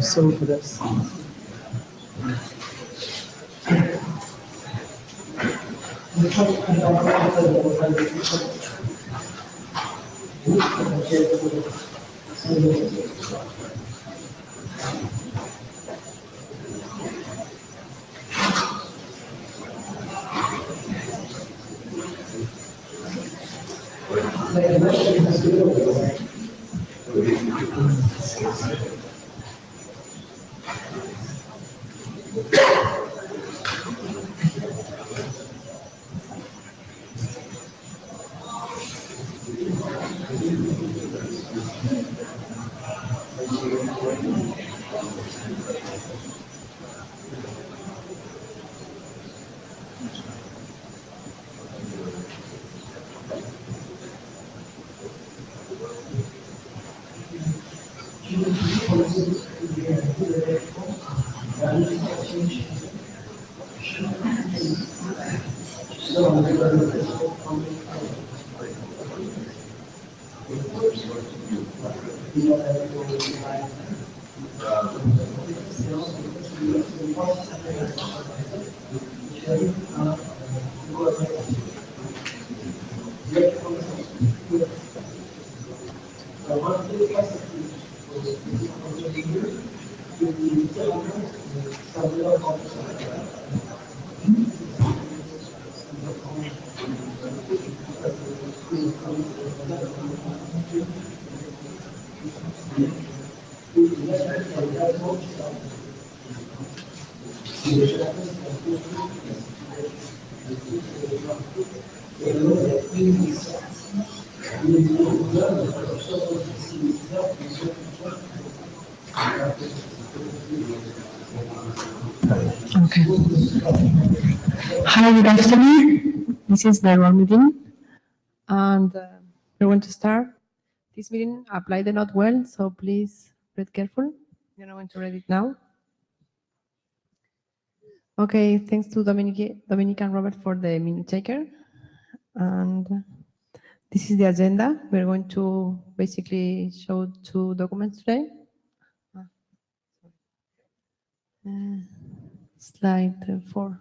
Sorry for this. Okay. Hi, good afternoon. This is the roll meeting, and we're going to start this meeting. Apply the note well, so please be careful. You're not going to read it now. Okay, thanks to Dominic and Robert for the minute taker. And this is the agenda. We're going to basically show 2 documents today. Slide 4.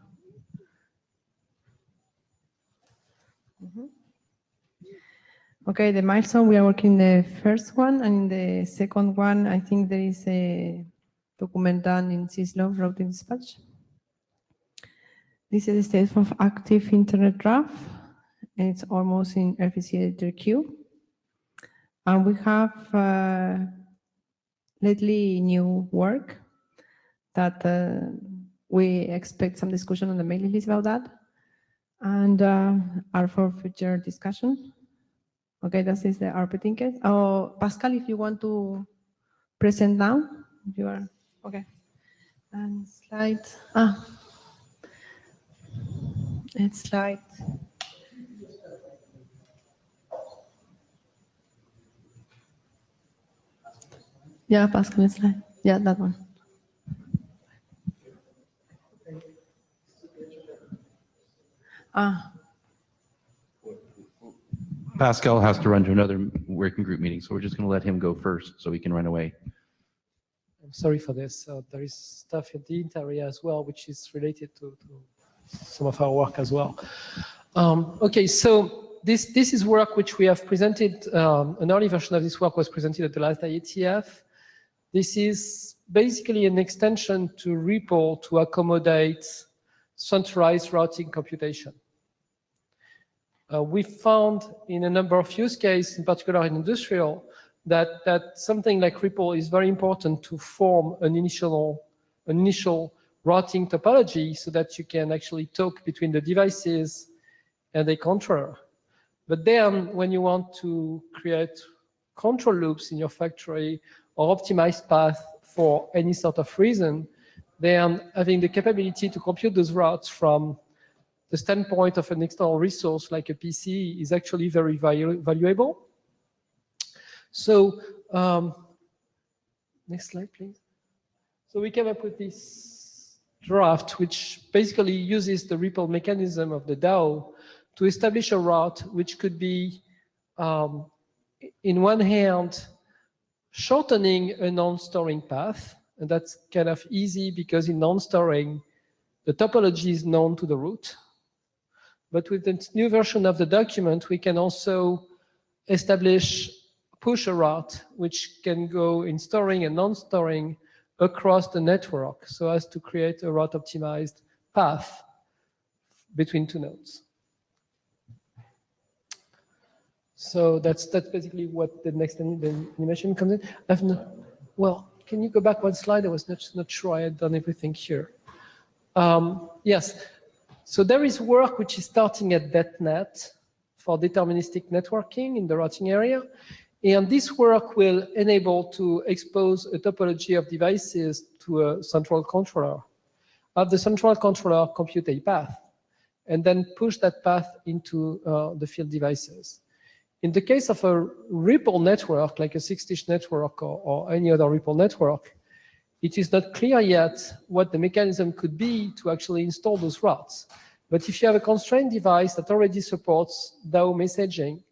Okay, the milestone, we are working the first one, and in the second one, I think there is a document done in syslog routing dispatch. This is the state of active internet draft. It's almost in RFC editor queue. And we have lately new work that we expect some discussion on the mailing list about that, and are for future discussion. Okay, this is the RP case. Oh, Pascal, if you want to present now, you are okay. And slide. It's slide. Yeah, Pascal, slide. Yeah, that one. Pascal has to run to another working group meeting, so we're just going to let him go first so he can run away. I'm sorry for this. There is stuff in the int area as well, which is related to some of our work as well. Okay, so this is work which we have presented. An early version of this work was presented at the last IETF. This is basically an extension to REPL to accommodate centralized routing computation. We found in a number of use cases, in particular in industrial, that something like REPL is very important to form an initial routing topology so that you can actually talk between the devices and a controller. But then when you want to create control loops in your factory or optimized path for any sort of reason, then having the capability to compute those routes from the standpoint of an external resource like a PC is actually very valuable. So next slide, please. So we came up with this draft, which basically uses the REPL mechanism of the DAO to establish a route which could be, in one hand, shortening a non-storing path. And that's kind of easy because in non-storing, the topology is known to the root. But with this new version of the document, we can also push a route which can go in storing and non-storing across the network so as to create a route optimized path between two nodes. So that's basically what the next animation comes in. Well, can you go back one slide? I was not sure I had done everything here. Yes. So there is work which is starting at .NET for deterministic networking in the routing area. And this work will enable to expose a topology of devices to a central controller. Have the central controller compute a path and then push that path into the field devices. In the case of a REPL network, like a 6-dish network or any other REPL network, it is not clear yet what the mechanism could be to actually install those routes. But if you have a constrained device that already supports DAO messaging,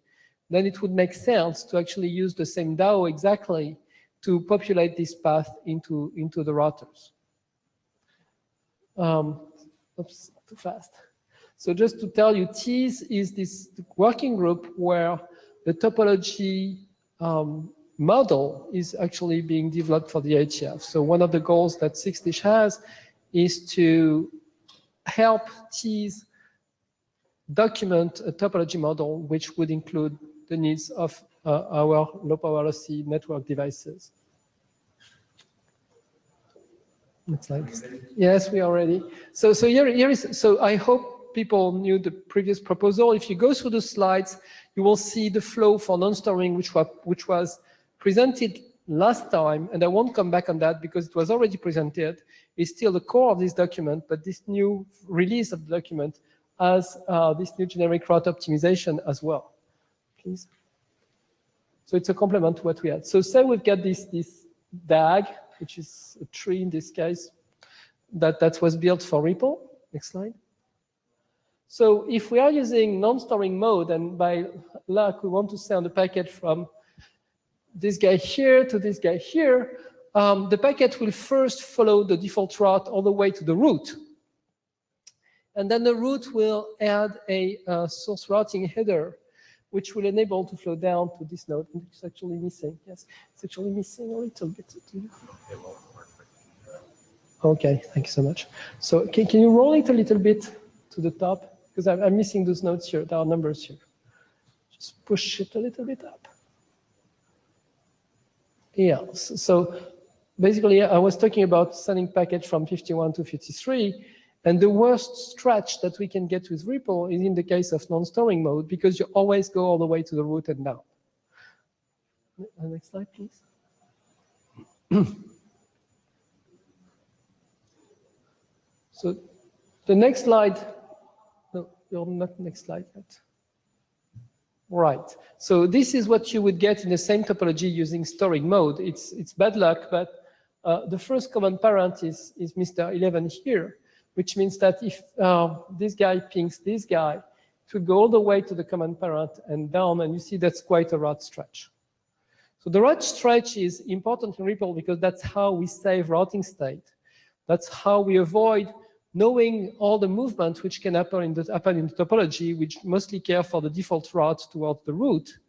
then it would make sense to actually use the same DAO exactly to populate this path into the routers. Oops, too fast. So just to tell you, TEAS is this working group where the topology model is actually being developed for the IETF. So one of the goals that 6-dish has is to help TEAS document a topology model which would include the needs of our low-power lossy network devices. Next slide. Yes, we are ready. So here is. So I hope people knew the previous proposal. If you go through the slides, you will see the flow for non-storing, which was presented last time, and I won't come back on that because it was already presented. It's still the core of this document, but this new release of the document has this new generic route optimization as well. Please. So it's a complement to what we had. So say we've got this DAG, which is a tree in this case, that was built for REPL. Next slide. So if we are using non-storing mode, and by luck we want to send a packet from this guy here to this guy here, the packet will first follow the default route all the way to the root. And then the root will add a source routing header, which will enable to flow down to this node. And it's actually missing. Yes, it's actually missing a little bit. Okay, thank you so much. So can you roll it a little bit to the top? Because I'm missing those nodes here. There are numbers here. Just push it a little bit up. Yeah, so basically I was talking about sending packets from 51 to 53. And the worst stretch that we can get with REPL is in the case of non-storing mode, because you always go all the way to the root and down. Next slide, please. So the next slide, no, you're not next slide yet. Right. So this is what you would get in the same topology using storing mode. It's bad luck, but the first common parent is Mr. 11 here, which means that if this guy pings this guy, it will go all the way to the common parent and down, and you see that's quite a route stretch. So the route stretch is important in REPL because that's how we save routing state. That's how we avoid knowing all the movement which can happen in the topology, which mostly care for the default route towards the root,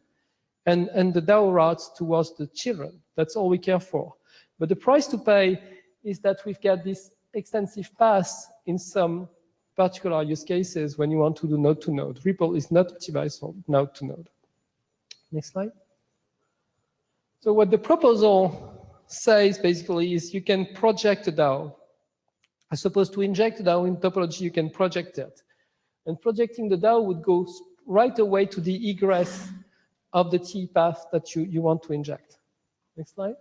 and the DAO routes towards the children. That's all we care for. But the price to pay is that we've got this extensive paths in some particular use cases when you want to do node to node. Ripple is not optimized for node to node. Next slide. So what the proposal says basically is you can project a DAO. As opposed to inject a DAO in topology, you can project it. And projecting the DAO would go right away to the egress of the T path that you want to inject. Next slide.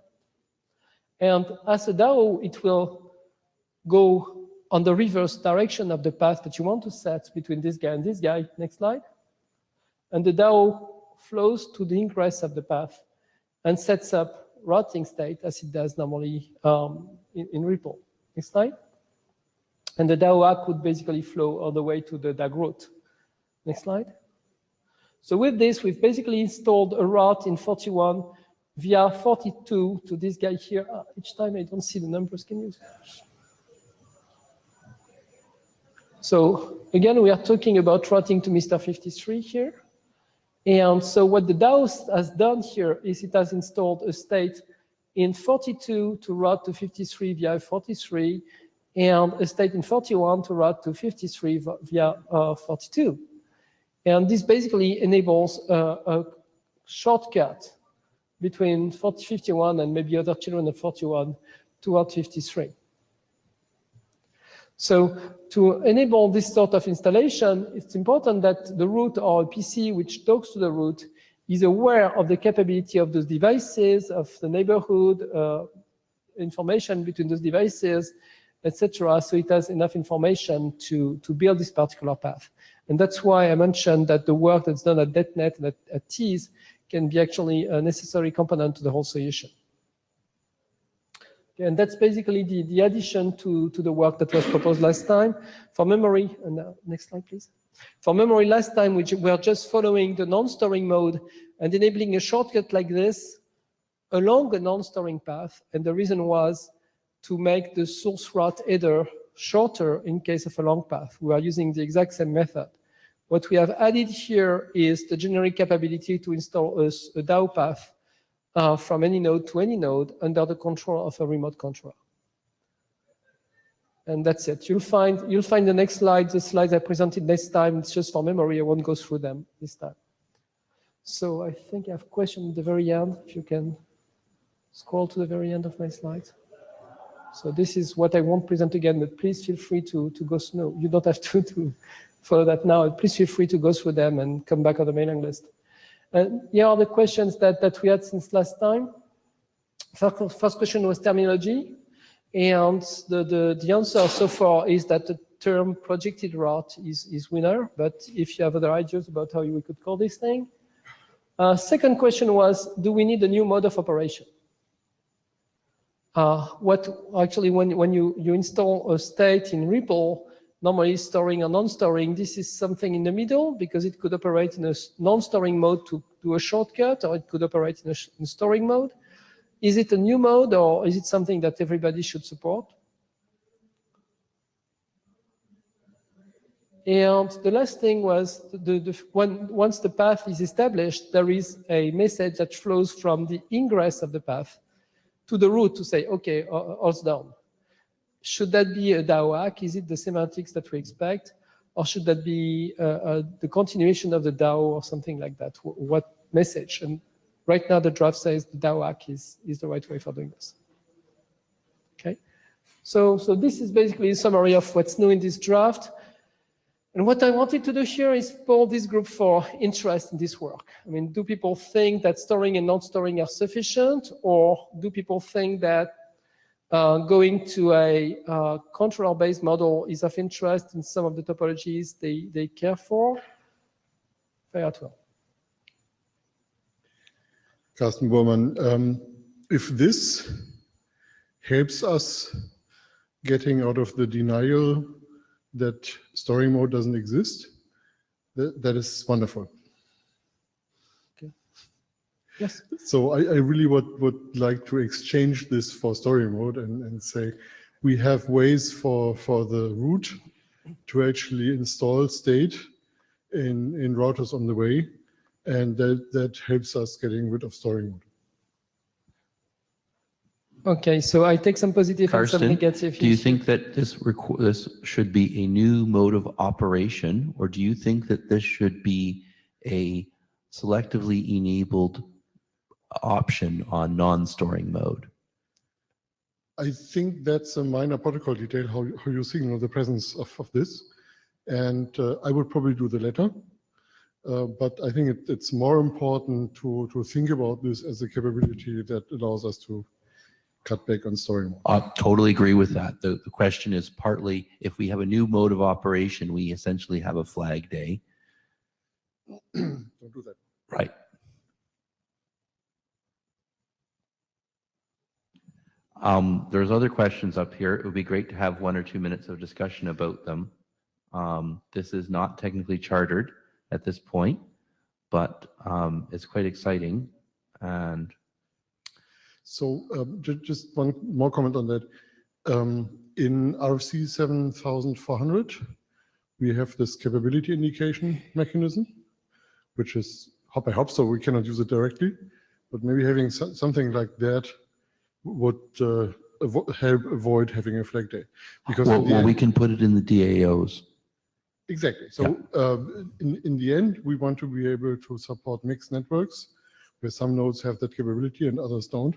And as a DAO, it will go on the reverse direction of the path that you want to set between this guy and this guy. Next slide. And the DAO flows to the ingress of the path and sets up routing state as it does normally in Ripple. Next slide. And the DAO hack would basically flow all the way to the DAG root. Next slide. So with this, we've basically installed a route in 41 via 42 to this guy here. Each time I don't see the numbers, can you? So again, we are talking about routing to Mr. 53 here. And so what the DAO has done here is it has installed a state in 42 to route to 53 via 43, and a state in 41 to route to 53 via 42. And this basically enables a shortcut between 51 and maybe other children of 41 toward 53. So to enable this sort of installation, it's important that the root or a PC which talks to the root is aware of the capability of those devices, of the neighborhood, information between those devices, etc. So it has enough information to build this particular path. And that's why I mentioned that the work that's done at DetNet and at Tease can be actually a necessary component to the whole solution. And that's basically the addition to the work that was proposed last time. For memory, and next slide, please. For memory, last time we were just following the non-storing mode and enabling a shortcut like this along a non-storing path. And the reason was to make the source route header shorter in case of a long path. We are using the exact same method. What we have added here is the generic capability to install a DAO path from any node to any node under the control of a remote controller. And that's it. You'll find the next slide, the slides I presented next time. It's just for memory. I won't go through them this time. So I think I have a question at the very end. If you can scroll to the very end of my slides. So this is what I won't present again, but please feel free to go through. You don't have to follow that now. Please feel free to go through them and come back on the mailing list. And here are the questions that we had since last time. First question was terminology. And the answer so far is that the term projected route is winner. But if you have other ideas about how we could call this thing. Second question was, do we need a new mode of operation? When you install a state in Ripple, normally storing or non-storing, this is something in the middle because it could operate in a non-storing mode to do a shortcut, or it could operate in storing mode. Is it a new mode, or is it something that everybody should support? And the last thing was, once the path is established, there is a message that flows from the ingress of the path to the root to say, okay, all's done. Should that be a DAO hack? Is it the semantics that we expect? Or should that be the continuation of the DAO or something like that? What message? And right now the draft says the DAO hack is the right way for doing this. Okay, so this is basically a summary of what's new in this draft. And what I wanted to do here is poll this group for interest in this work. I mean, do people think that storing and not storing are sufficient, or do people think that going to a controller-based model is of interest in some of the topologies they care for? Fire at will. Carsten Bormann, if this helps us getting out of the denial that storing mode doesn't exist, that is wonderful. Okay. Yes. So I really would like to exchange this for story mode and say, we have ways for the root to actually install state in routers on the way, and that helps us getting rid of storing mode. Okay, so I take some positive and some Karsten, negative. do you think that this should be a new mode of operation, or do you think that this should be a selectively enabled option on non-storing mode? I think that's a minor protocol detail, how you signal the presence of this. And I would probably do the latter. But I think it's more important to think about this as a capability that allows us to cut back on storing. I totally agree with that. The question is partly, if we have a new mode of operation, we essentially have a flag day. Don't do that. Right. There's other questions up here. It would be great to have 1 or 2 minutes of discussion about them. This is not technically chartered at this point, but it's quite exciting. And so just one more comment on that. In RFC 7400, we have this capability indication mechanism, which is hop by hop, so we cannot use it directly. But maybe having something like that would help avoid having a flag day. Because well, we can put it in the DAOs. Exactly. So in the end, we want to be able to support mixed networks where some nodes have that capability and others don't.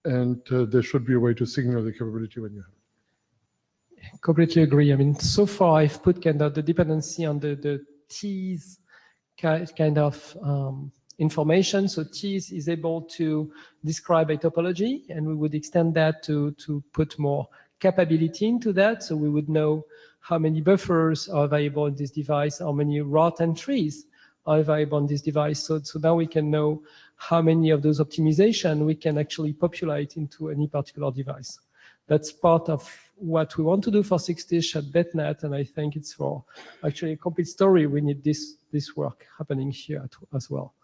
And there should be a way to signal the capability when you have it. Completely agree. I mean, so far I've put kind of the dependency on the T's kind of information. So T's is able to describe a topology, and we would extend that to put more capability into that. So we would know how many buffers are available in this device, how many route entries are available on this device. So now we can know how many of those optimization we can actually populate into any particular device. That's part of what we want to do for 6TiSCH at BetNet, and I think it's for actually a complete story. We need this work happening here as well.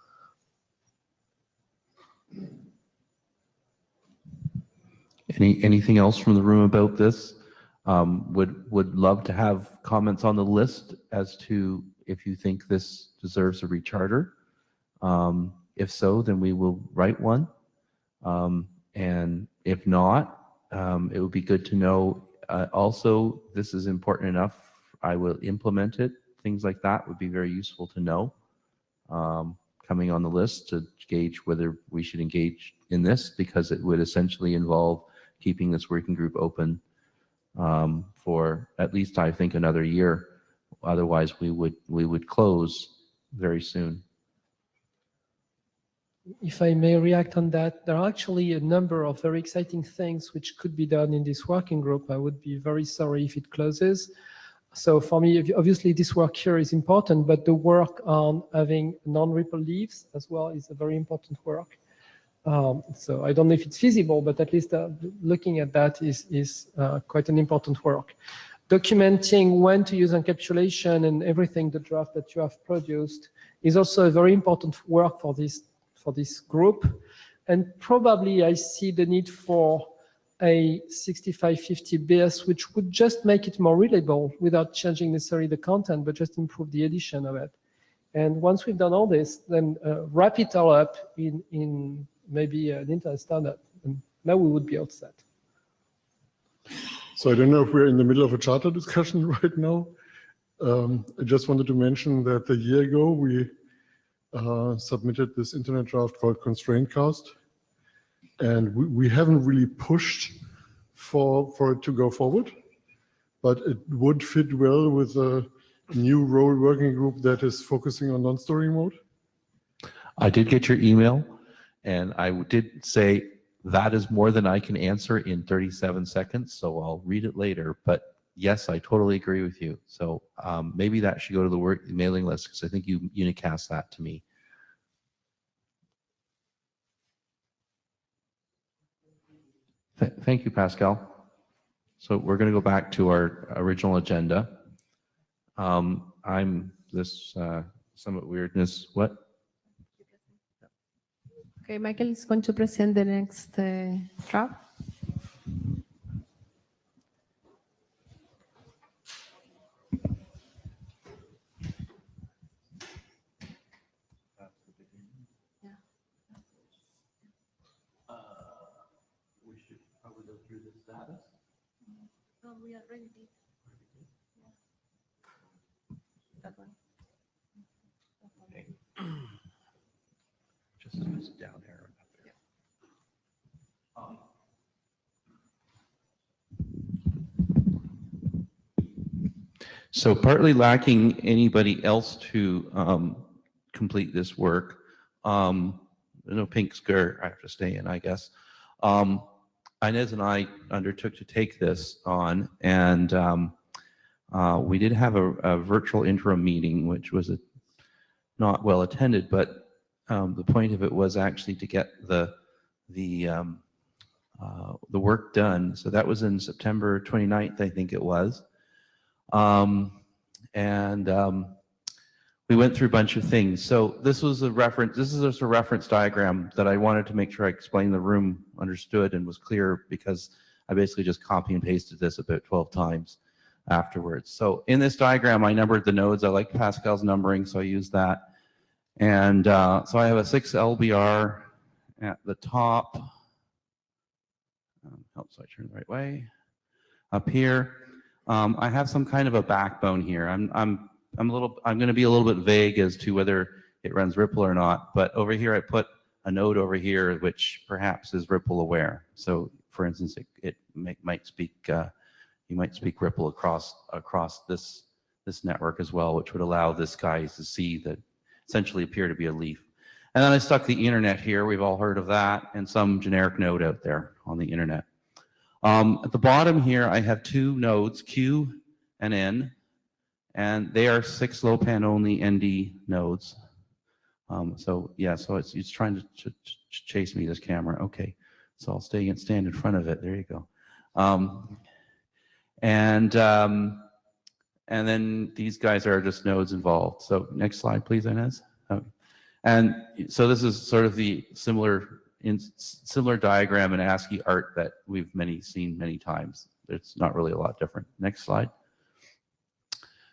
Anything else from the room about this? Would love to have comments on the list as to if you think this deserves a recharter. If so, then we will write one. And if not, it would be good to know. Also, this is important enough. I will implement it. Things like that would be very useful to know. Coming on the list to gauge whether we should engage in this, because it would essentially involve keeping this working group open for at least, I think, another year. Otherwise, we would close very soon. If I may react on that, there are actually a number of very exciting things which could be done in this working group. I would be very sorry if it closes. So for me, obviously this work here is important, but the work on having non-ripple leaves as well is a very important work. So I don't know if it's feasible, but at least looking at that is quite an important work. Documenting when to use encapsulation and everything, the draft that you have produced, is also a very important work for this group. And probably I see the need for a 6550 BIOS, which would just make it more readable without changing necessarily the content, but just improve the edition of it. And once we've done all this, then wrap it all up in maybe an internet standard. And now we would be all set. So I don't know if we're in the middle of a charter discussion right now. I just wanted to mention that a year ago, we submitted this internet draft called Constraint Cast. And we haven't really pushed for it to go forward, but it would fit well with a new role working group that is focusing on non-storing mode. I did get your email, and I did say that is more than I can answer in 37 seconds, so I'll read it later. But yes, I totally agree with you. So maybe that should go to the mailing list, because I think you unicast that to me. Thank you, Pascal. So we're going to go back to our original agenda. I'm this somewhat weirdness. What? Okay, Michael is going to present the next draft. through the status? No, we already did. That one. Okay. Just this down arrow up there. So partly lacking anybody else to complete this work. No pink skirt, I have to stay in, I guess. Inez and I undertook to take this on, and we did have a virtual interim meeting, which was not well attended, but the point of it was actually to get the work done. So that was in September 29th, I think it was. We went through a bunch of things. So this was a reference, this is just a reference diagram that I wanted to make sure I explained the room understood and was clear, because I basically just copy and pasted this about 12 times afterwards. So in this diagram, I numbered the nodes. I like Pascal's numbering, so I used that. And so I have a 6 LBR at the top. So I turn the right way. Up here, I have some kind of a backbone here. I'm going to be a little bit vague as to whether it runs Ripple or not, but over here I put a node over here which perhaps is Ripple aware. So for instance, it might speak, you might speak Ripple across this network as well, which would allow this guy to see that essentially appear to be a leaf. And then I stuck the internet here. We've all heard of that, and some generic node out there on the internet. At the bottom here, I have two nodes, Q and N, and they are 6 low-pan only ND nodes. So yeah, so it's trying to chase me, this camera. Okay, so I'll stand in front of it. There you go. And then these guys are just nodes involved. So next slide, please, Inez. And so this is sort of the similar diagram in ASCII art that we've seen many times. It's not really a lot different. Next slide.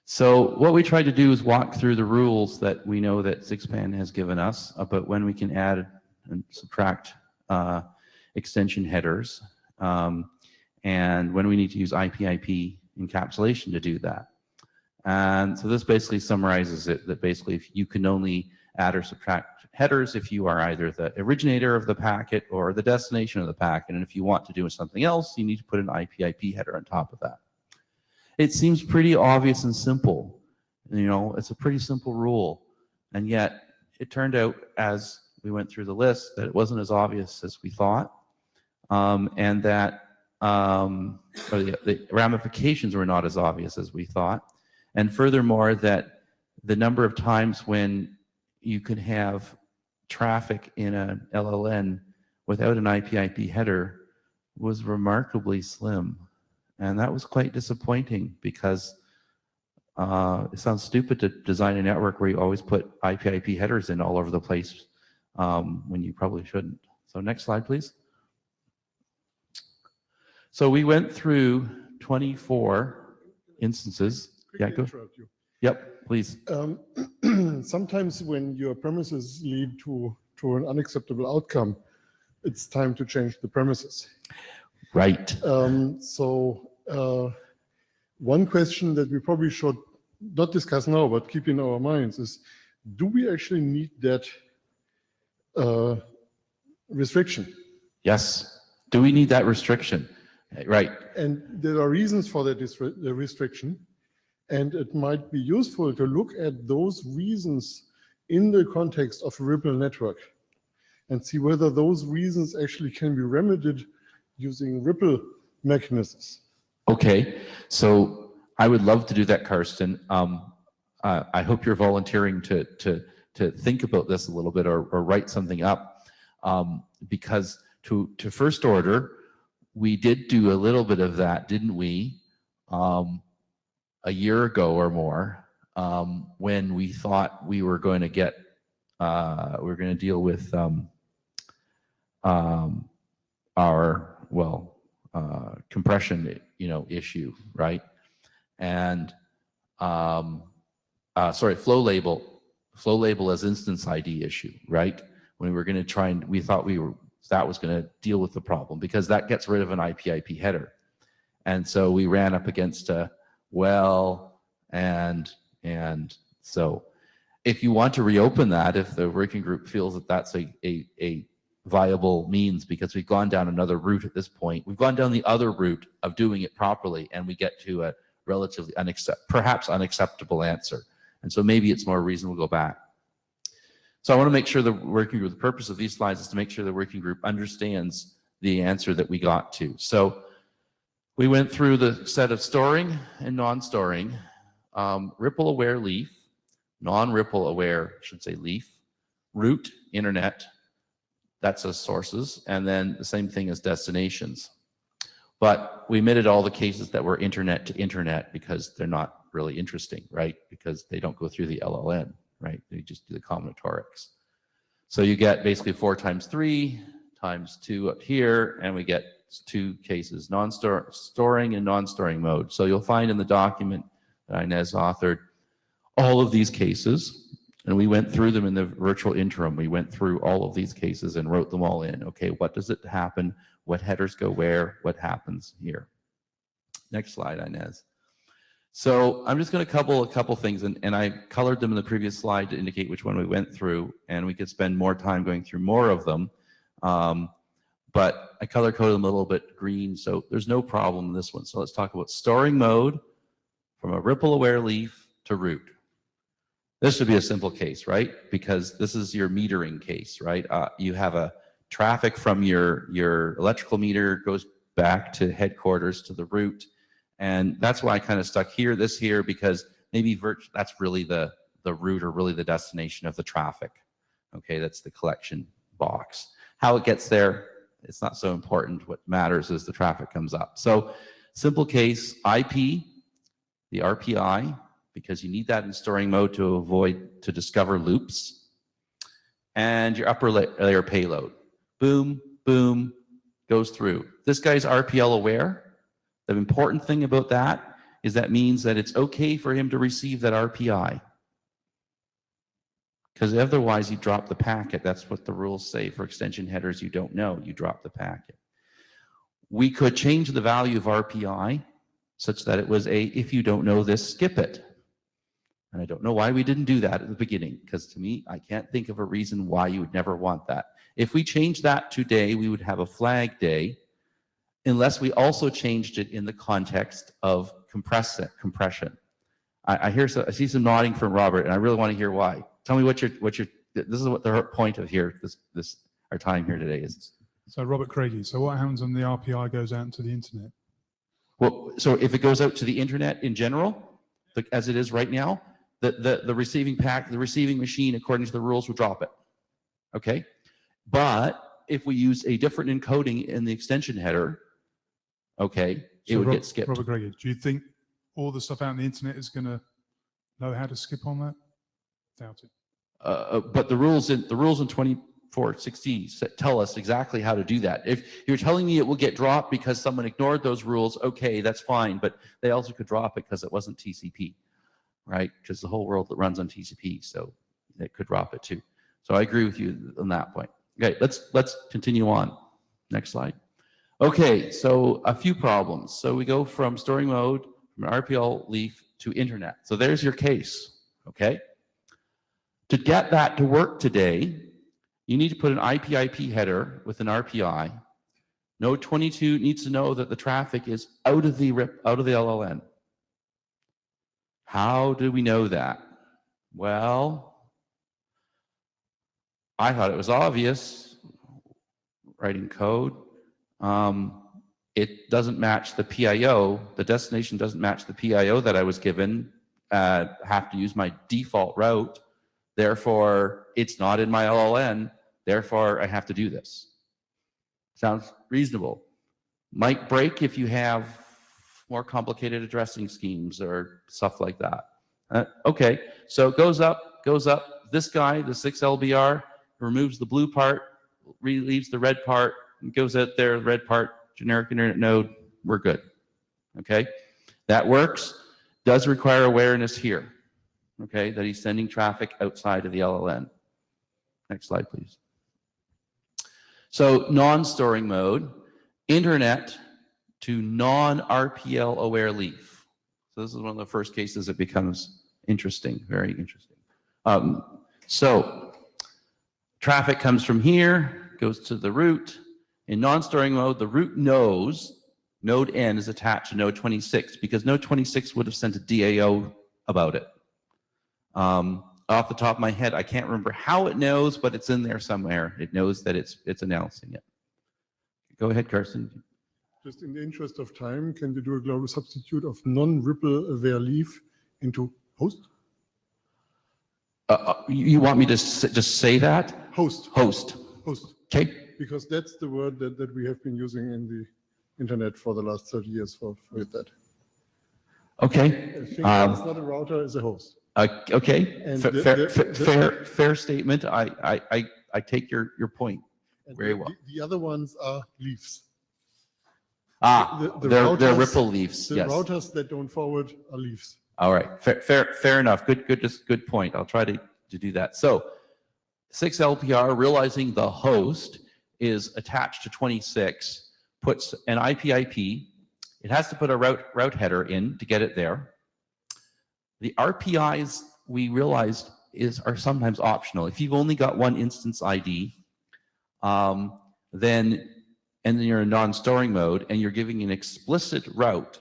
So what we tried to do is walk through the rules that we know that 6PAN has given us about when we can add and subtract extension headers, and when we need to use IP/IP encapsulation to do that. And so this basically summarizes it, that basically if you can only add or subtract headers if you are either the originator of the packet or the destination of the packet, and if you want to do something else, you need to put an IP/IP header on top of that. It seems pretty obvious and simple. You know, it's a pretty simple rule, and yet it turned out as we went through the list that it wasn't as obvious as we thought, and that the ramifications were not as obvious as we thought, and furthermore that the number of times when you could have traffic in an LLN without an IP/IP header was remarkably slim. And that was quite disappointing, because it sounds stupid to design a network where you always put IP/IP headers in all over the place when you probably shouldn't. So next slide, please. So we went through 24 instances. Yeah, go. Yep, please. Sometimes when your premises lead to an unacceptable outcome, it's time to change the premises. Right. One question that we probably should not discuss now, but keep in our minds is, do we actually need that restriction? Yes. Do we need that restriction? Right. And there are reasons for that restriction. And it might be useful to look at those reasons in the context of a Ripple network and see whether those reasons actually can be remedied using Ripple mechanisms. Okay, so I would love to do that, Karsten. I hope you're volunteering to think about this a little bit, or write something up, because to first order, we did do a little bit of that, didn't we? A year ago or more, when we thought we were going to get, we were going to deal with our compression, issue, right? And sorry, flow label as instance ID issue, right? When we were going to try and we thought we were So that was going to deal with the problem because that gets rid of an IP header. And so we ran up against a well, and so if you want to reopen that, if the working group feels that that's a viable means, because we've gone down another route at this point, we've gone down the other route of doing it properly, and we get to a relatively perhaps unacceptable answer. And so maybe it's more reasonable to go back. So I want to make sure the working group, the purpose of these slides is to make sure the working group understands the answer that we got to. So we went through the set of storing and non-storing, ripple aware leaf, non-ripple aware, I should say leaf, root, internet, that's as sources, and then the same thing as destinations. But we omitted all the cases that were internet to internet because they're not really interesting, right? Because they don't go through the LLN, right? They just do the combinatorics. So you get basically 4 times 3 times 2 up here, and we get 2 cases, storing and non-storing mode. So you'll find in the document that Inez authored all of these cases, and we went through them in the virtual interim. We went through all of these cases and wrote them all in. Okay, what does it happen? What headers go where? What happens here? Next slide, Inez. So I'm just going to cover a couple things, and I colored them in the previous slide to indicate which one we went through, and we could spend more time going through more of them. But I color coded them a little bit green, so there's no problem in this one. So let's talk about storing mode from a ripple aware leaf to root. This should be a simple case, right? Because this is your metering case, right? You have a traffic from your electrical meter goes back to headquarters to the root, and that's why I kind of stuck this here, because maybe that's really the root or really the destination of the traffic. Okay, that's the collection box. How it gets there, it's not so important. What matters is the traffic comes up. So simple case, IP, the RPI, because you need that in storing mode to discover loops, and your upper layer payload. Boom, boom, goes through. This guy's RPL aware. The important thing about that is that means that it's okay for him to receive that RPI, because otherwise you drop the packet. That's what the rules say for extension headers. You don't know, you drop the packet. We could change the value of RPI such that it was if you don't know this, skip it. And I don't know why we didn't do that at the beginning, because to me, I can't think of a reason why you would never want that. If we changed that today, we would have a flag day, unless we also changed it in the context of compression. I see some nodding from Robert, and I really want to hear why. Tell me this is what the point of our time here today is. So Robert Craigie, so what happens when the RPI goes out into the internet? Well, so if it goes out to the internet in general, as it is right now, the receiving machine, according to the rules, will drop it. Okay? But if we use a different encoding in the extension header, okay, it would get skipped. Robert Gregor, do you think all the stuff out on the internet is going to know how to skip on that? Doubt it. But the rules in 24.16 tell us exactly how to do that. If you're telling me it will get dropped because someone ignored those rules, okay, that's fine. But they also could drop it because it wasn't TCP, right? Because the whole world that runs on TCP, so it could drop it too. So I agree with you on that point. Okay, let's continue on. Next slide. Okay, so a few problems. So we go from storing mode, from RPL leaf to internet. So there's your case, okay? To get that to work today, you need to put an IP header with an RPI. Node 22 needs to know that the traffic is out of the LLN. How do we know that? Well, I thought it was obvious, writing code. It doesn't match the PIO. The destination doesn't match the PIO that I was given. Have to use my default route. Therefore, it's not in my LLN. Therefore, I have to do this. Sounds reasonable. Might break if you have more complicated addressing schemes or stuff like that. Okay, so it goes up. This guy, the 6LBR, removes the blue part, relieves the red part, and goes out there, the red part, generic internet node, we're good. Okay, that works. Does require awareness here, okay, that he's sending traffic outside of the LLN. Next slide, please. So non-storing mode, internet to non-RPL aware leaf. So this is one of the first cases it becomes interesting, very interesting. So traffic comes from here, goes to the root. In non-storing mode, the root knows node N is attached to node 26 because node 26 would have sent a DAO about it. Off the top of my head, I can't remember how it knows, but it's in there somewhere. It knows that it's announcing it. Go ahead, Carsten. Just in the interest of time, can you do a global substitute of non-ripple aware leaf into host? You want me to just say that? Host. Host. Host. Okay. Because that's the word that we have been using in the internet for the last 30 years for that. Okay. I think it's not a router, it's a host. Okay. And fair statement. I take your point very well. The other ones are leaves. They're ripple leaves. The yes. routers that don't forward are leaves. All right. Fair enough. Good point. I'll try to do that. So 6LPR, realizing the host is attached to 26, puts an IP. It has to put a route header in to get it there. The RPIs we realized are sometimes optional. If you've only got one instance ID, then you're in non-storing mode and you're giving an explicit route.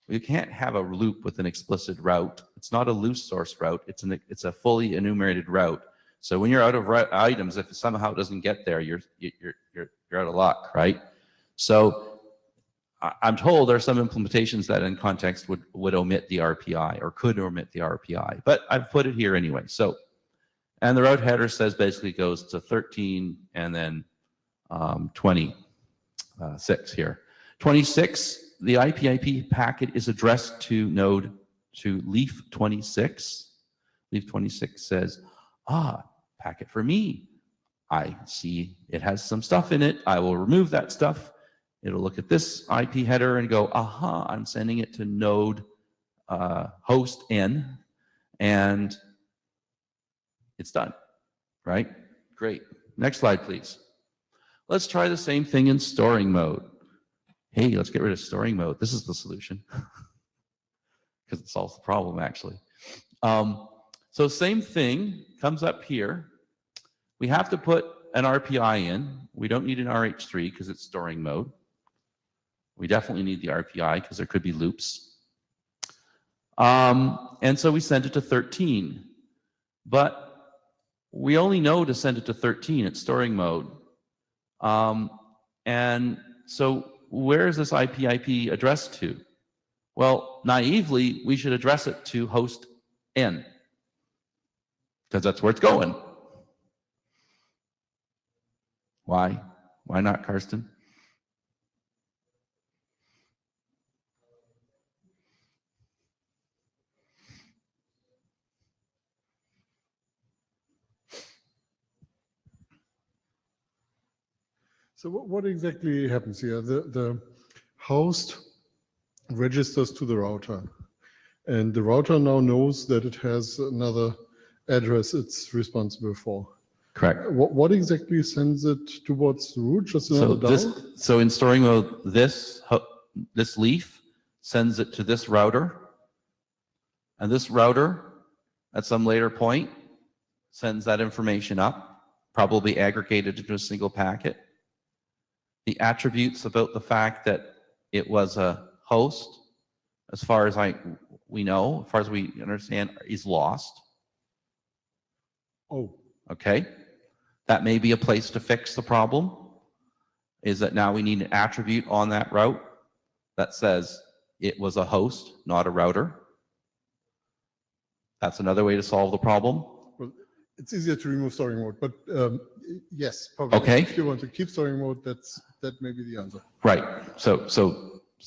You can't have a loop with an explicit route. It's not a loose source route. It's a fully enumerated route. So when you're out of items, if it somehow doesn't get there, you're out of luck, right? So I'm told there are some implementations that in context would omit the RPI or could omit the RPI, but I've put it here anyway. So, and the route header says basically goes to 13 and then 26 here. 26, the IP packet is addressed to leaf 26. Leaf 26 says, packet for me. I see it has some stuff in it. I will remove that stuff. It'll look at this IP header and go, aha, I'm sending it to node host N, and it's done, right? Great. Next slide, please. Let's try the same thing in storing mode. Hey, let's get rid of storing mode. This is the solution because it solves the problem, actually. So same thing comes up here. We have to put an RPI in. We don't need an RH3 because it's storing mode. We definitely need the RPI because there could be loops. And so we send it to 13. But we only know to send it to 13. It's storing mode. And so where is this IP addressed to? Well, naively, we should address it to host N because that's where it's going. Why? Why not, Karsten? So what exactly happens here? The host registers to the router, and the router now knows that it has another address it's responsible for. Correct. What exactly sends it towards the root? Just another DAO? So in storing mode, this leaf sends it to this router, and this router at some later point sends that information up, probably aggregated into a single packet. The attributes about the fact that it was a host, as far as we know, as far as we understand, is lost. Oh. Okay. That may be a place to fix the problem, is that now we need an attribute on that route that says it was a host, not a router. That's another way to solve the problem. Well, it's easier to remove storing mode, but yes, probably. Okay. If you want to keep storing mode, that may be the answer. Right. So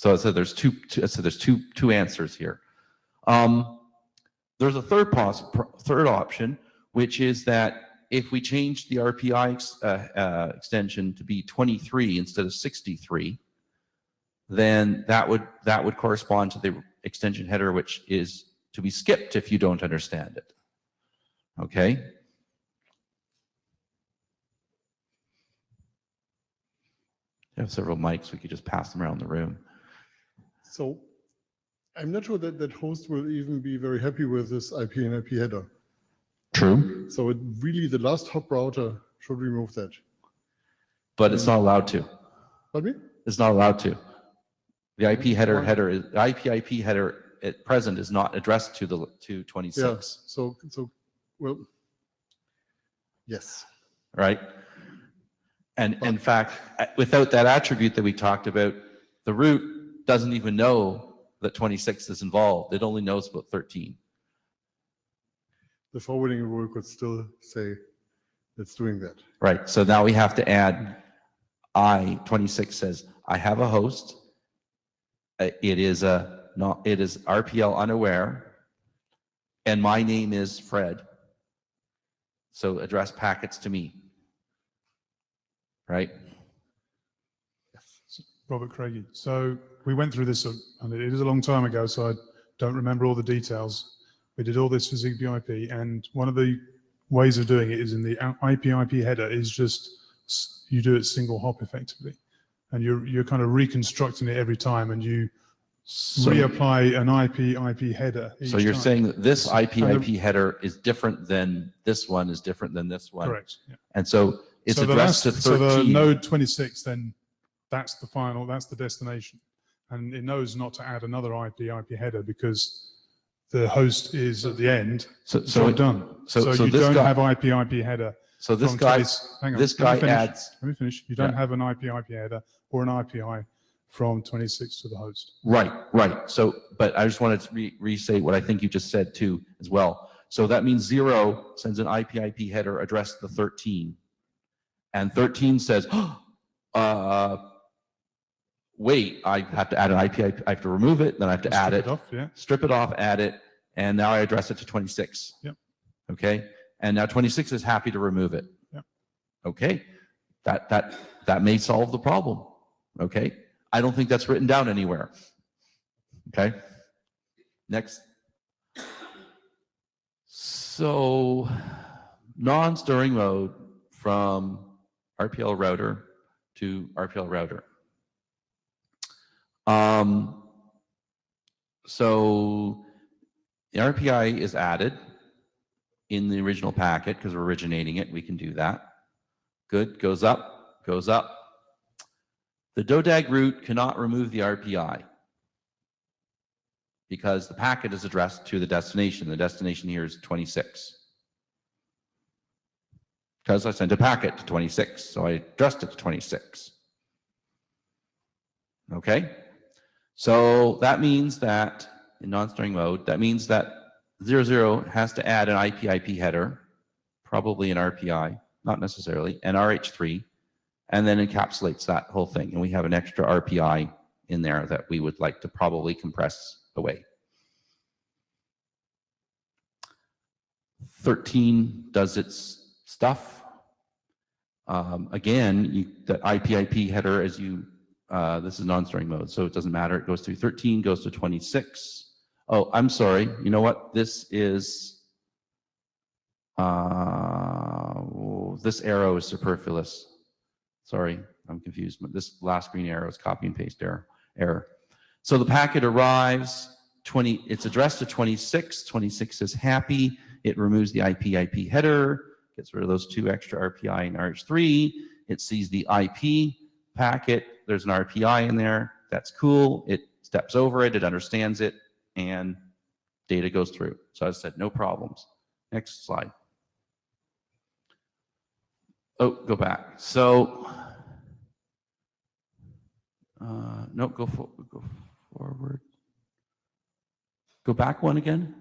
I said there's two answers here. There's a third option, which is that if we change the RPI extension to be 23 instead of 63, then that would correspond to the extension header, which is to be skipped if you don't understand it. Okay. We have several mics. We could just pass them around the room. So I'm not sure that host will even be very happy with this IP and IP header. True. So really the last hop router should remove that. But it's not allowed to. Pardon me? It's not allowed to. The IP header is the IP header at present is not addressed to 26. Yeah. So well, yes. Right. And in fact, without that attribute that we talked about, the root doesn't even know that 26 is involved. It only knows about 13. The forwarding rule could still say it's doing that. Right. So now we have to add I26 says I have a host. It is RPL unaware, and my name is Fred. So address packets to me. Right. Robert Craigie. So we went through this, and it is a long time ago, so I don't remember all the details. We did all this for Zigbee IP, and one of the ways of doing it is in the IP header is just, you do it single hop effectively. And you're kind of reconstructing it every time, and you reapply an IP header each So you're time. saying that this IP header is different than this one, is different than this one. Correct. Yeah. And so it's addressed to 13. So the node 26, then that's the final, that's the destination. And it knows not to add another IP header because the host is at the end. So done. So you don't have IP header. So this guy, adds. Let me finish. You don't have an IP header or an API from 26 to the host. Right. So, but I just wanted to restate what I think you just said too, as well. So that means 0 sends an IP header addressed to 13, and 13 says, wait, I have to add an IP. I have to remove it, then I have to add it, strip it off, add it, and now I address it to 26. Yep. Okay, and now 26 is happy to remove it. Yep. Okay, that may solve the problem. Okay, I don't think that's written down anywhere. Okay, next. So, non-stirring mode from RPL router to RPL router. So the RPI is added in the original packet because we're originating it. We can do that. Good, goes up, goes up. The DODAG root cannot remove the RPI because the packet is addressed to the destination. The destination here is 26. Because I sent a packet to 26, so I addressed it to 26. Okay? So that means that in non-stirring mode, that means that 00 has to add an IP header, probably an RPI, not necessarily, and RH3, and then encapsulates that whole thing. And we have an extra RPI in there that we would like to probably compress away. 13 does its stuff. Again, that IP header, as you this is non-stirring mode, so it doesn't matter. It goes through 13, goes to 26. Oh, I'm sorry. You know what? This is, this arrow is superfluous. Sorry, I'm confused. This last green arrow is copy and paste error. So the packet arrives, it's addressed to 26. 26 is happy. It removes the IP header, gets rid of those 2 extra RPI and RH3. It sees the IP packet. There's an RPI in there. That's cool. It steps over it. It understands it. And data goes through. So I said, no problems. Next slide. Oh, go back. So, no, go forward. Go back one again.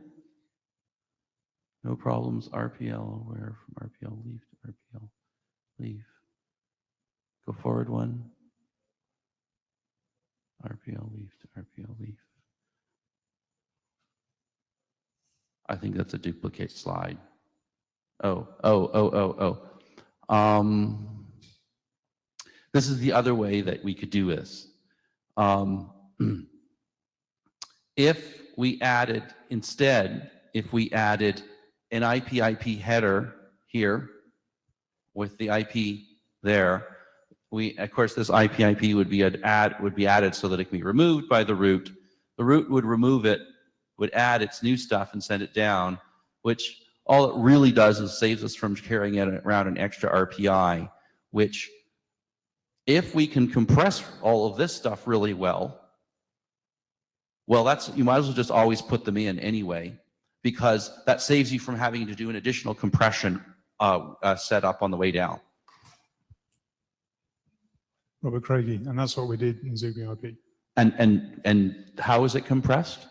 No problems. RPL aware from RPL leave to RPL leave. Go forward one. RPL leave to RPL leave. I think that's a duplicate slide. This is the other way that we could do this. If we added, instead, if we added an IP header here with the IP there, of course, this IPIP would be added so that it can be removed by the root. The root would remove it, would add its new stuff and send it down, which all it really does is saves us from carrying around an extra RPI, which if we can compress all of this stuff really well, you might as well just always put them in anyway, because that saves you from having to do an additional compression setup on the way down. Robert Craigie, and that's what we did in ZigBee IP. And how is it compressed?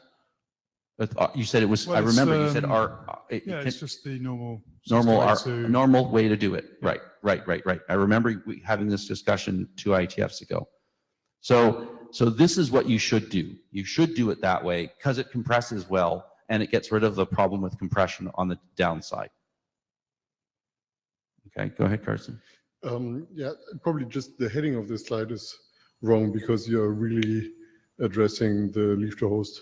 You said it was. Well, I remember you said it's just the normal way to do it. Yeah. Right. I remember having this discussion 2 IETFs ago. So this is what you should do. You should do it that way because it compresses well and it gets rid of the problem with compression on the downside. Okay, go ahead, Carson. Yeah, probably just the heading of this slide is wrong because you're really addressing the leave to host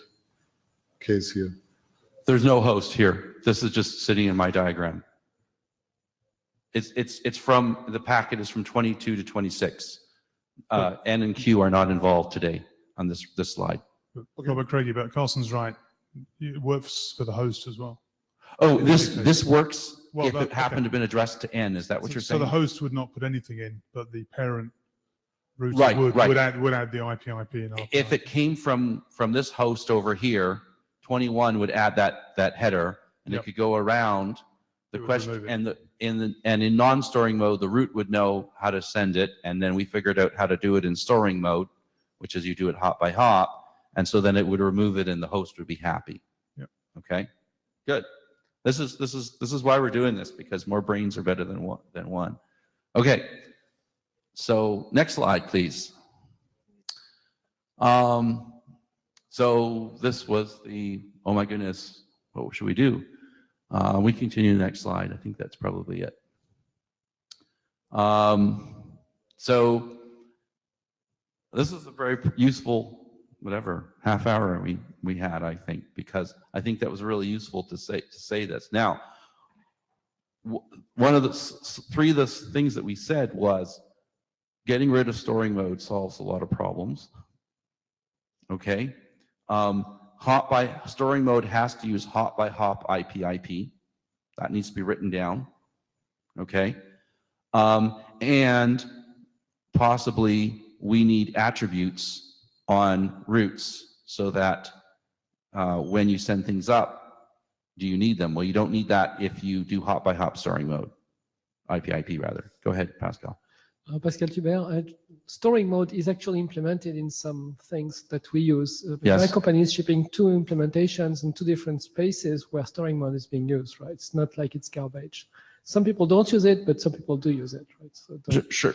case here. There's no host here. This is just sitting in my diagram. It's from, the packet is from 22 to 26. N and Q are not involved today on this slide. Okay. Robert Craigie, but Carson's right. It works for the host as well. Oh, this works if it happened to have been addressed to N. Is that what you're saying? So the host would not put anything in, but the parent router would add the IP in. If it came from this host over here, 21 would add that header, and it could go around the question. And in non-storing mode, the root would know how to send it, and then we figured out how to do it in storing mode, which is you do it hop by hop, and so then it would remove it, and the host would be happy. Yep. Okay. Good. This is why we're doing this, because more brains are better than one. Okay. So next slide, please. So this was the, oh my goodness, what should we do? We continue the next slide. I think that's probably it. So this is a very useful, whatever, half hour we had, I think, because I think that was really useful to say this. Now, one of the three of the things that we said was getting rid of storing mode solves a lot of problems. Okay. Storing mode has to use hop by hop IP. That needs to be written down. Okay. And possibly we need attributes on roots so that when you send things up, do you need them? Well, you don't need that if you do hop by hop storing mode, IP rather. Go ahead, Pascal. Pascal Thubert, storing mode is actually implemented in some things that we use. Yes. My company is shipping 2 implementations in 2 different spaces where storing mode is being used, right? It's not like it's garbage. Some people don't use it, but some people do use it, right? So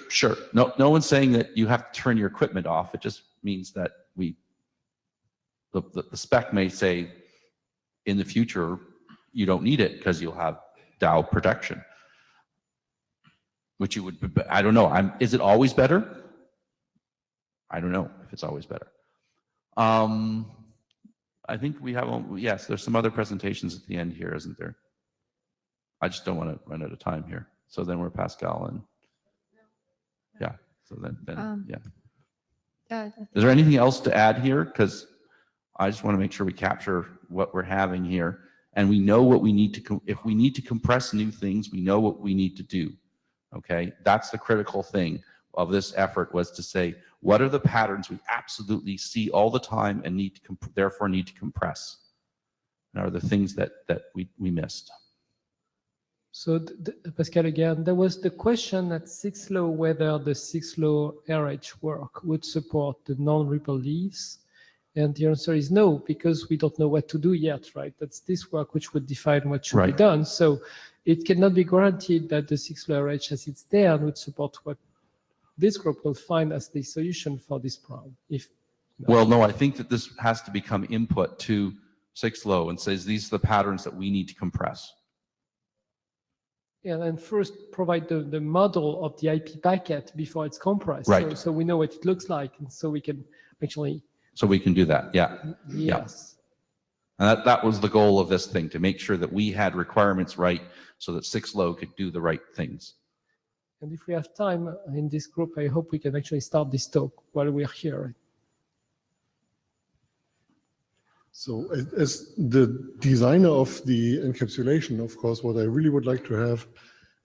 sure. No one's saying that you have to turn your equipment off. It just means that the spec may say in the future you don't need it because you'll have DAO protection. Which you would, I don't know. Is it always better? I don't know if it's always better. I think we have, yes, there's some other presentations at the end here, isn't there? I just don't want to run out of time here. So then we're Pascal and, yeah. So then yeah. Is there anything else to add here? Because I just want to make sure we capture what we're having here. And we know what we need to, if we need to compress new things, we know what we need to do. Okay, that's the critical thing of this effort, was to say, what are the patterns we absolutely see all the time and therefore need to compress? And are the things that we missed? So Pascal, again, there was the question at 6 law whether the 6 law RH work would support the non-ripple leaves. And the answer is no, because we don't know what to do yet, right? That's this work which would define what should be done. So it cannot be guaranteed that the 6 law RH as it's there would support what this group will find as the solution for this problem. Well, no, I think that this has to become input to 6 law and says these are the patterns that we need to compress. Yeah, and first provide the model of the IP packet before it's compressed. Right. So we know what it looks like, and so we can actually. So we can do that, yeah. Yes. Yeah. And that was the goal of this thing, to make sure that we had requirements right so that 6 law could do the right things. And if we have time in this group, I hope we can actually start this talk while we're here. So as the designer of the encapsulation, of course, what I really would like to have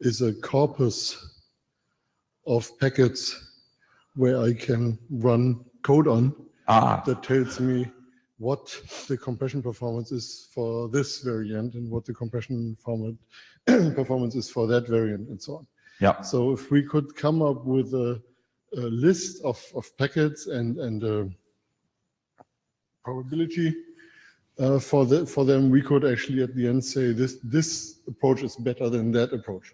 is a corpus of packets where I can run code on that tells me what the compression performance is for this variant and what the compression performance is for that variant and so on. Yeah. So if we could come up with a list of packets and a probability for them, we could actually at the end say this approach is better than that approach.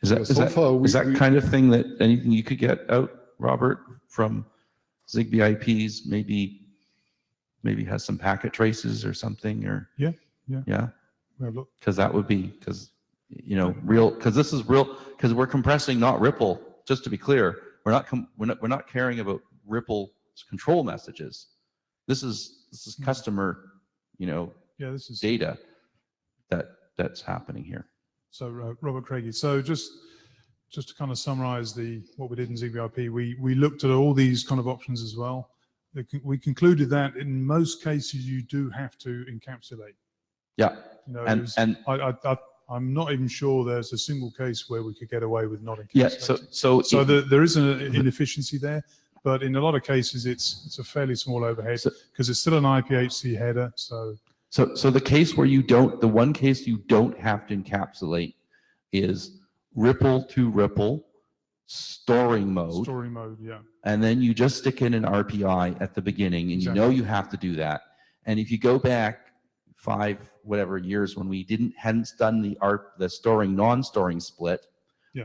Is that kind of thing that anything you could get out, Robert, from Zigbee IPs? Maybe has some packet traces or something, or yeah. Because that would be this is real, because we're compressing not Ripple. Just to be clear, we're not caring about Ripple control messages. This is customer, this is data that's happening here. So Robert Craigie. So just to kind of summarize what we did in Zigbee IP, we looked at all these kind of options as well. We concluded that in most cases you do have to encapsulate. Yeah. I'm not even sure there's a single case where we could get away with not encapsulating. Yeah. So there is an inefficiency there, but in a lot of cases it's a fairly small overhead because it's still an IPHC header. So the one case you don't have to encapsulate is Ripple to Ripple storing mode. Storing mode, yeah. And then you just stick in an RPI at the beginning, and Exactly. you have to do that. And if you go back 5 years when we hadn't done the storing non-storing split,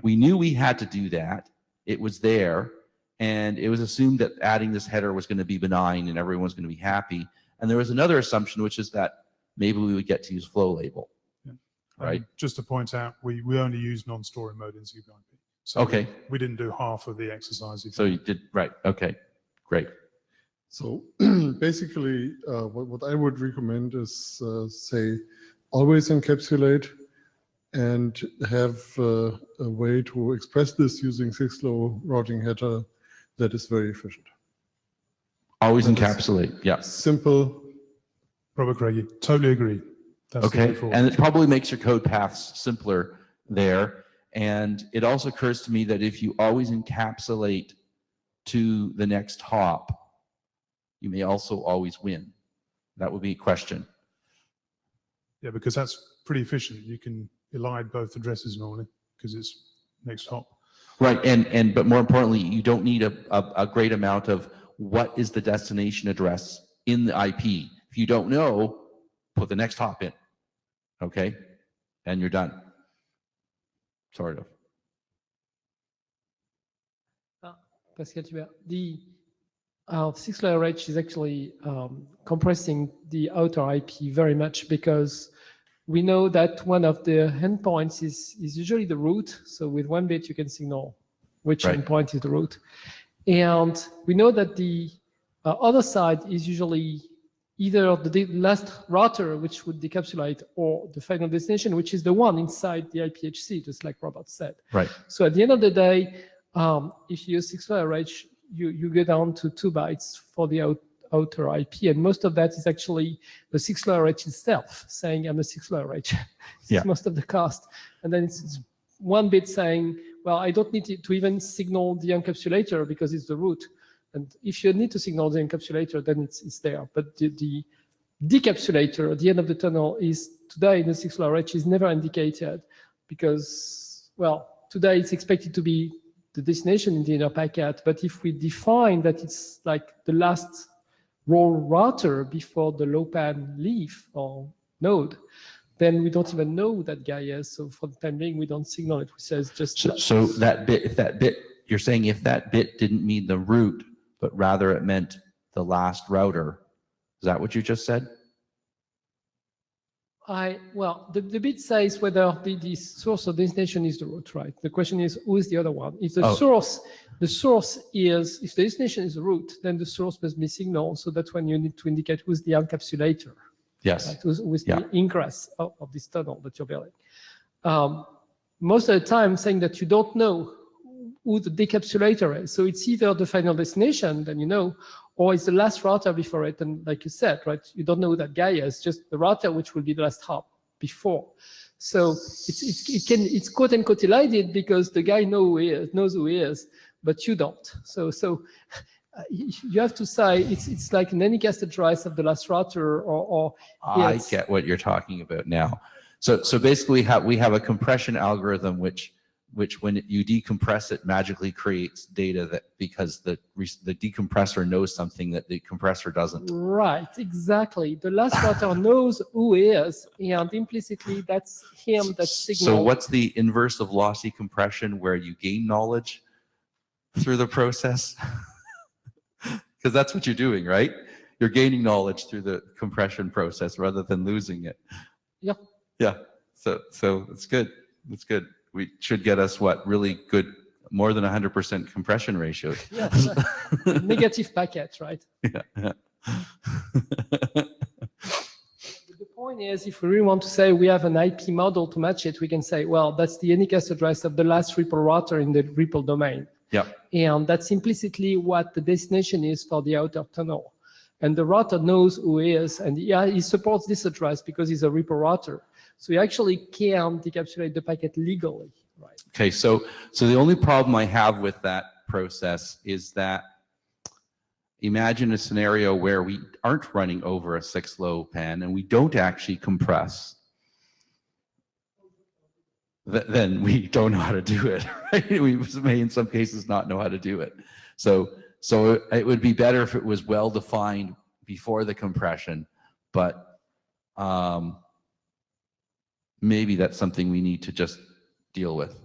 we knew we had to do that. It was there, and it was assumed that adding this header was going to be benign and everyone's going to be happy. And there was another assumption, which is that maybe we would get to use flow label. Yeah. Right. Just to point out, we only use non-storing mode in Zigbee IP. So okay. We didn't do half of the exercise. So you did, right. Okay, great. So basically, what I would recommend is, say, always encapsulate and have a way to express this using 6-low routing header that is very efficient. Always encapsulate, yeah. Simple. Robert Craigie, totally agree. That's okay, and it probably makes your code paths simpler there. And it also occurs to me that if you always encapsulate to the next hop, you may also always win. That would be a question. Yeah, because that's pretty efficient. You can elide both addresses normally because it's next hop. Right, but more importantly, you don't need a great amount of what is the destination address in the IP. If you don't know, put the next hop in, okay? And you're done. Sort of. Pascal, the 6-layer edge is actually compressing the outer IP very much because we know that one of the endpoints is usually the root. So with 1 bit, you can signal which endpoint is the root. And we know that the other side is usually either the last router, which would decapsulate, or the final destination, which is the one inside the IPHC, just like Robert said. Right. So at the end of the day, if you use 6-layer edge, you get down to 2 bytes for the outer IP, and most of that is actually the 6-layer edge itself saying I'm a 6-layer edge. It's most of the cost, and then it's 1 bit saying, well, I don't need to even signal the encapsulator because it's the root. And if you need to signal the encapsulator, then it's there. But the decapsulator at the end of the tunnel is today in the 6-layer edge is never indicated because, well, today it's expected to be the destination in the inner packet. But if we define that it's like the last roll router before the low-pan leaf or node, then we don't even know who that guy is. So for the time being, we don't signal it. We say it's just so that bit. If that bit, you're saying if that bit didn't mean the root, but rather it meant the last router. Is that what you just said? Well, the bit says whether the source or destination is the root, right? The question is, who is the other one? If the source is, if the destination is the root, then the source must be signaled. So that's when you need to indicate who's the encapsulator. Yes. Right? Who's the ingress of this tunnel that you're building. Most of the time, saying that you don't know who the decapsulator is. So it's either the final destination, then you know, or it's the last router before it. And like you said, right, you don't know who that guy is, just the router which will be the last hop before. So it's quote unquote elided because the guy knows who he is, but you don't. So you have to say it's like an anycast address of the last router, or I get what you're talking about now. So basically, we have a compression algorithm which when you decompress it magically creates data that because the decompressor knows something that the compressor doesn't. Right, exactly. The last router knows who he is, and implicitly that's him that signals. So what's the inverse of lossy compression, where you gain knowledge through the process? Because that's what you're doing, right? You're gaining knowledge through the compression process rather than losing it. Yeah. Yeah. So it's good. It's good. We should get us really good, more than 100% compression ratios. Yes. Negative packets, right? Yeah. The point is, if we really want to say we have an IP model to match it, we can say, well, that's the anycast address of the last REPL router in the REPL domain. Yeah. And that's implicitly what the destination is for the outer tunnel. And the router knows who he is, and he supports this address because he's a REPL router. So you actually can decapsulate the packet legally, right? Okay, so the only problem I have with that process is that imagine a scenario where we aren't running over a 6-LoWPAN and we don't actually compress. Then we don't know how to do it, right? We may in some cases not know how to do it. So it would be better if it was well defined before the compression, but maybe that's something we need to just deal with.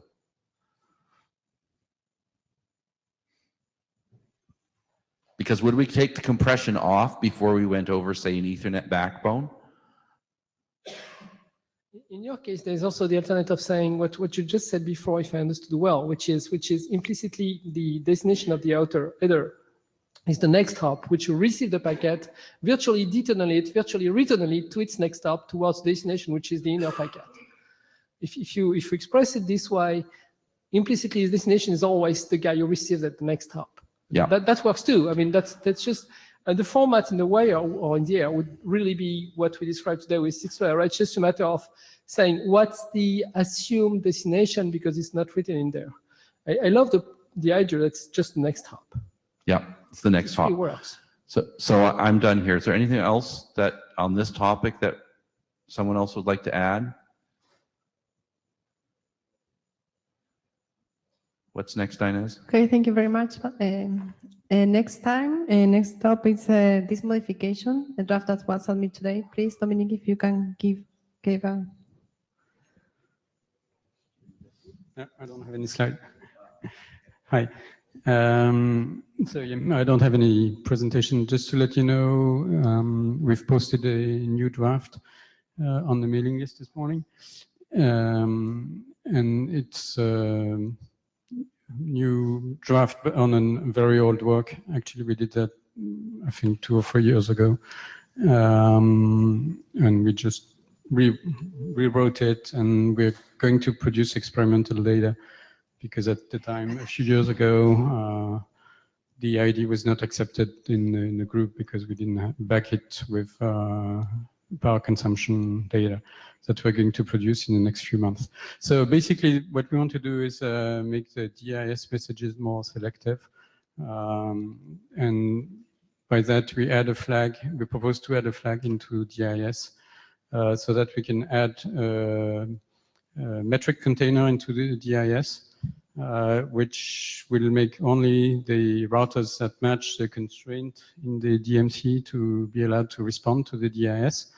Because would we take the compression off before we went over, say, an Ethernet backbone? In your case, there's also the alternative of saying what you just said before, if I understood well, which is implicitly the destination of the outer header is the next hop, which you receive the packet, virtually return it to its next hop towards destination, which is the inner packet. If you express it this way, implicitly the destination is always the guy you receive at the next hop. Yeah. That works too. I mean, that's just the format in the way or in the air would really be what we described today with 6-layer, right? It's just a matter of saying what's the assumed destination because it's not written in there. I love the idea that's just the next hop. Yeah, it's the next hop. It works. So I'm done here. Is there anything else that on this topic that someone else would like to add? What's next, Inez? Okay, thank you very much. Next topic is this modification, the draft that was submitted today. Please, Dominic, if you can give a... No, I don't have any slide. Hi. So yeah, I don't have any presentation. Just to let you know, we've posted a new draft on the mailing list this morning. And it's new draft on a very old work. Actually, we did that, I think, 2 or 3 years ago. And we just rewrote it, and we're going to produce experimental data because at the time, a few years ago, the ID was not accepted in the group because we didn't back it with power consumption data that we're going to produce in the next few months. So basically what we want to do is make the DIS messages more selective. And by that we add a flag, we propose to add a flag into DIS so that we can add a metric container into the DIS, which will make only the routers that match the constraint in the DMC to be allowed to respond to the DIS.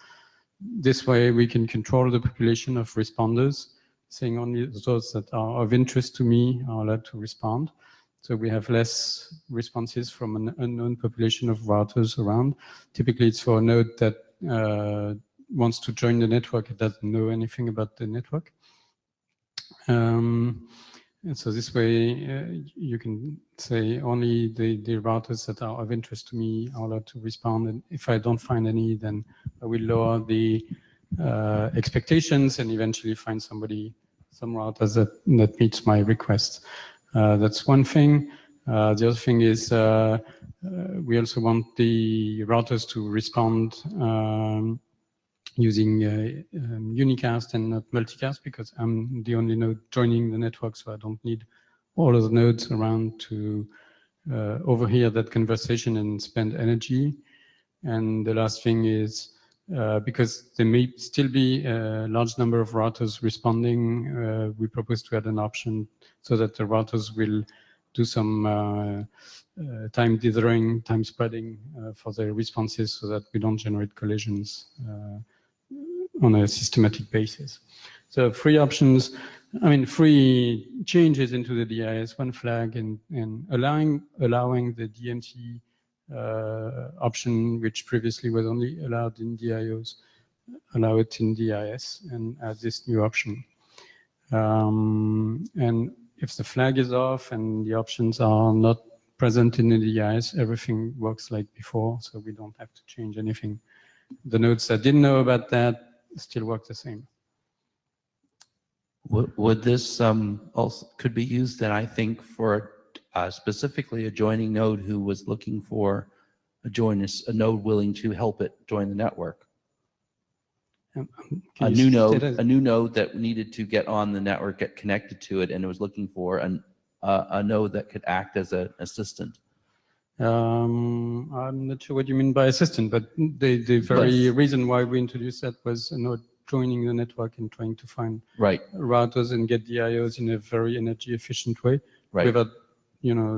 This way we can control the population of responders, saying only those that are of interest to me are allowed to respond. So we have less responses from an unknown population of routers around. Typically it's for a node that wants to join the network, it doesn't know anything about the network. And so this way you can say only the routers that are of interest to me are allowed to respond. And if I don't find any, then I will lower the expectations and eventually find some routers that meets my request. That's one thing. The other thing is we also want the routers to respond using unicast and not multicast, because I'm the only node joining the network, so I don't need all of the nodes around to overhear that conversation and spend energy. And the last thing is, because there may still be a large number of routers responding, we propose to add an option so that the routers will do some time dithering, time spreading for their responses, so that we don't generate collisions on a systematic basis. So 3 options, I mean 3 changes into the DIS, 1 flag, and allowing the DMT option, which previously was only allowed in DIOs, allow it in DIS, and add this new option. And if the flag is off and the options are not present in the DIS, everything works like before, so we don't have to change anything. The nodes that didn't know about that still work the same. Would this also could be used then, I think, for specifically a joining node who was looking for a node willing to help it join the network? A new node that needed to get on the network, get connected to it, and it was looking for a node that could act as an assistant. I'm not sure what you mean by assistant, but the very reason why we introduced that was a node joining the network and trying to find routers and get DIOs in a very energy efficient way, without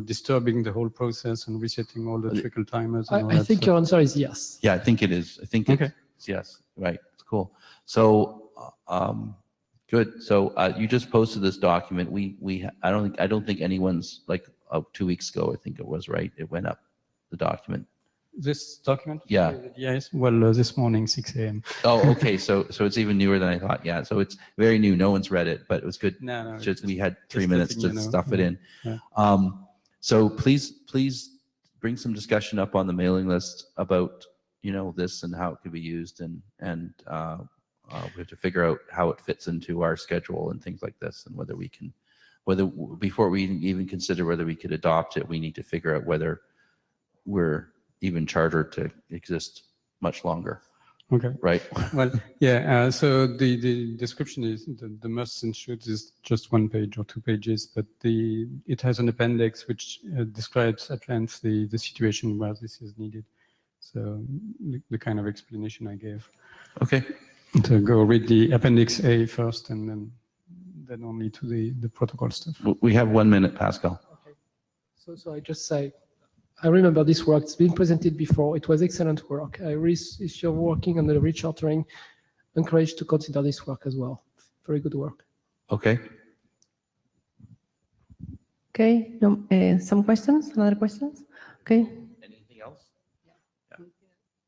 disturbing the whole process and resetting all the trickle timers. And I think your answer is yes. Yeah, I think it is. I think it's yes. Right. It's cool. So good. So you just posted this document. I don't think anyone's 2 weeks ago, I think it was, right? It went up, the document. This document? Yeah. Yes. Well, this morning, 6 a.m. Oh, okay. So it's even newer than I thought. Yeah. So it's very new. No one's read it, but it was good. No. Just we had 3 minutes to stuff it in. Yeah. So please bring some discussion up on the mailing list about this and how it could be used, and we have to figure out how it fits into our schedule and things like this, and whether before we even consider whether we could adopt it, we need to figure out whether we're even chartered to exist much longer. Okay. Right. Well, yeah. So the description is the musts and shoulds is just 1 page or 2 pages, but it has an appendix which describes at length the situation where this is needed. So the kind of explanation I gave. Okay. to go read the Appendix A first and then only to the protocol stuff. We have 1 minute, Pascal. Okay. So I just say, I remember this work. It's been presented before. It was excellent work. If you're working on the rechartering, encouraged to consider this work as well. Very good work. Okay. Okay. No, some questions? Another questions? Okay. Anything else?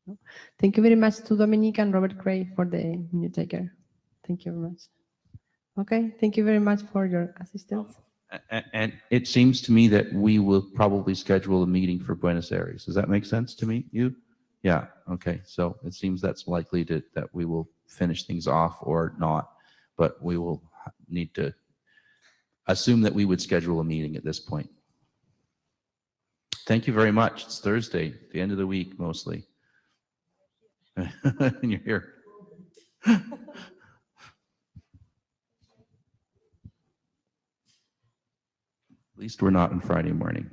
No. Thank you very much to Dominique and Robert Cray for the minute taker. Thank you very much. Okay. Thank you very much for your assistance. And it seems to me that we will probably schedule a meeting for Buenos Aires. Does that make sense to you? Yeah. Okay. So it seems that's likely that we will finish things off or not, but we will need to assume that we would schedule a meeting at this point. Thank you very much. It's Thursday, the end of the week mostly. And you're here. At least we're not on Friday morning.